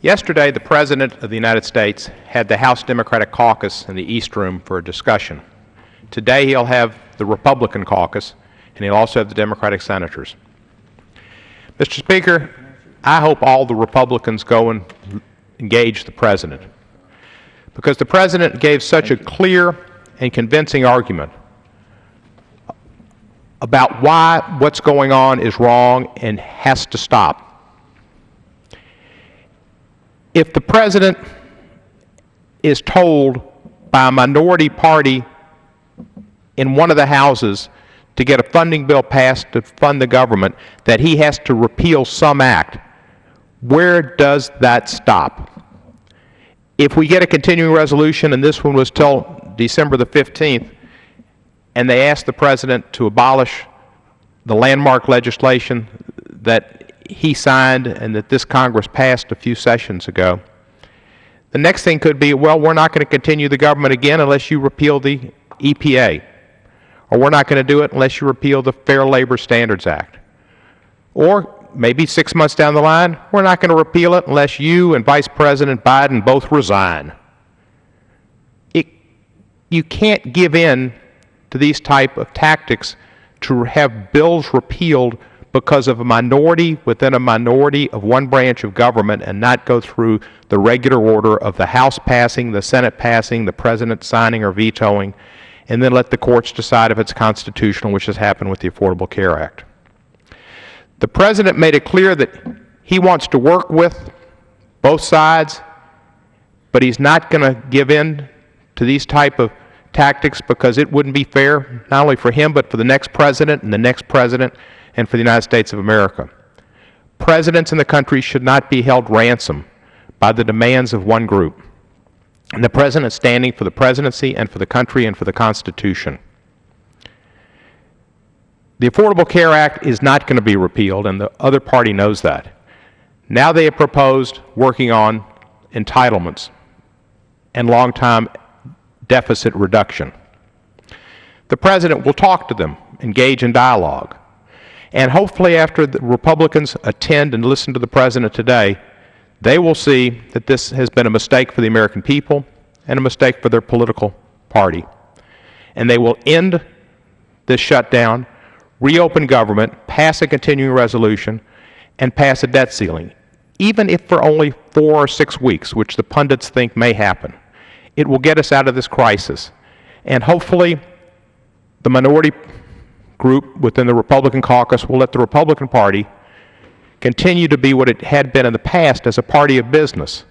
Yesterday, the President of the United States had the House Democratic Caucus in the East Room for a discussion. Today, he'll have the Republican Caucus, and he'll also have the Democratic senators. Mr. Speaker, I hope all the Republicans go and engage the President, because the President gave such a clear and convincing argument about why what's going on is wrong and has to stop. If the President is told by a minority party in one of the houses to get a funding bill passed to fund the government that he has to repeal some act, where does that stop? If we get a continuing resolution, and this one was till December the 15th, and they ask the President to abolish the landmark legislation that he signed and that this Congress passed a few sessions ago, the next thing could be, well, we're not going to continue the government again unless you repeal the EPA. Or we're not going to do it unless you repeal the Fair Labor Standards Act. Or maybe 6 months down the line, we're not going to repeal it unless you and Vice President Biden both resign. You can't give in to these type of tactics to have bills repealed because of a minority within a minority of one branch of government and not go through the regular order of the House passing, the Senate passing, the President signing or vetoing, and then let the courts decide if it's constitutional, which has happened with the Affordable Care Act. The President made it clear that he wants to work with both sides, but he's not going to give in to these type of tactics because it wouldn't be fair, not only for him, but for the next president and the next president and for the United States of America. Presidents in the country should not be held ransom by the demands of one group. And the President is standing for the presidency and for the country and for the Constitution. The Affordable Care Act is not going to be repealed, and the other party knows that. Now they have proposed working on entitlements and long-term deficit reduction. The President will talk to them, engage in dialogue, and hopefully after the Republicans attend and listen to the President today, they will see that this has been a mistake for the American people and a mistake for their political party. And they will end this shutdown, reopen government, pass a continuing resolution, and pass a debt ceiling, even if for only 4 or 6 weeks, which the pundits think may happen. It will get us out of this crisis. And hopefully the minority group within the Republican caucus will let the Republican Party continue to be what it had been in the past as a party of business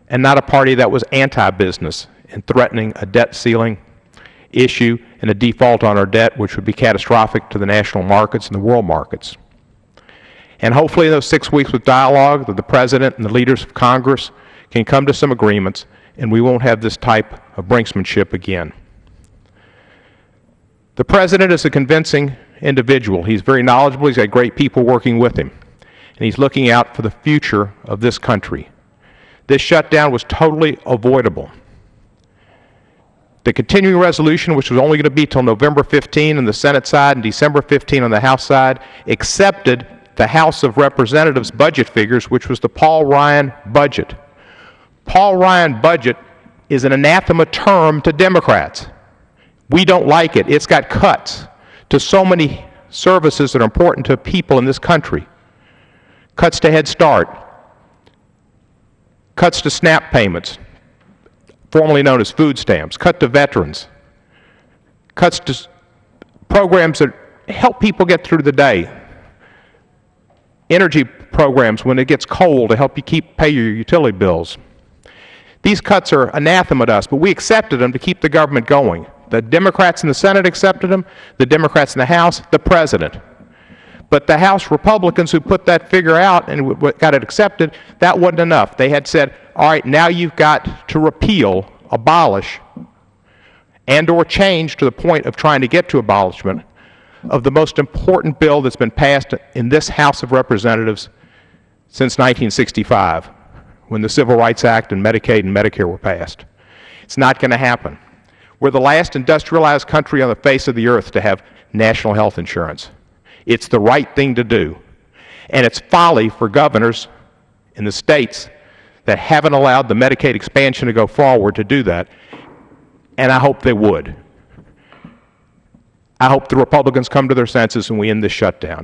and not a party that was anti-business and threatening a debt ceiling issue and a default on our debt, which would be catastrophic to the national markets and the world markets. And hopefully in those 6 weeks with dialogue, that the President and the leaders of Congress can come to some agreements and we won't have this type of brinksmanship again. The President is a convincing individual. He's very knowledgeable. He's got great people working with him. And he's looking out for the future of this country. This shutdown was totally avoidable. The continuing resolution, which was only going to be till November 15 on the Senate side and December 15 on the House side, accepted the House of Representatives budget figures, which was the Paul Ryan budget. Paul Ryan budget is an anathema term to Democrats. We don't like it. It's got cuts to so many services that are important to people in this country. Cuts to Head Start, cuts to SNAP payments, formerly known as food stamps, cut to veterans, cuts to programs that help people get through the day, energy programs when it gets cold to help you pay your utility bills. These cuts are anathema to us, but we accepted them to keep the government going. The Democrats in the Senate accepted them, the Democrats in the House, the President. But the House Republicans who put that figure out and got it accepted, that wasn't enough. They had said, all right, now you've got to repeal, abolish, and or change to the point of trying to get to abolishment of the most important bill that's been passed in this House of Representatives since 1965, when the Civil Rights Act and Medicaid and Medicare were passed. It's not going to happen. We're the last industrialized country on the face of the earth to have national health insurance. It's the right thing to do. And it's folly for governors in the states that haven't allowed the Medicaid expansion to go forward to do that, and I hope they would. I hope the Republicans come to their senses and we end this shutdown.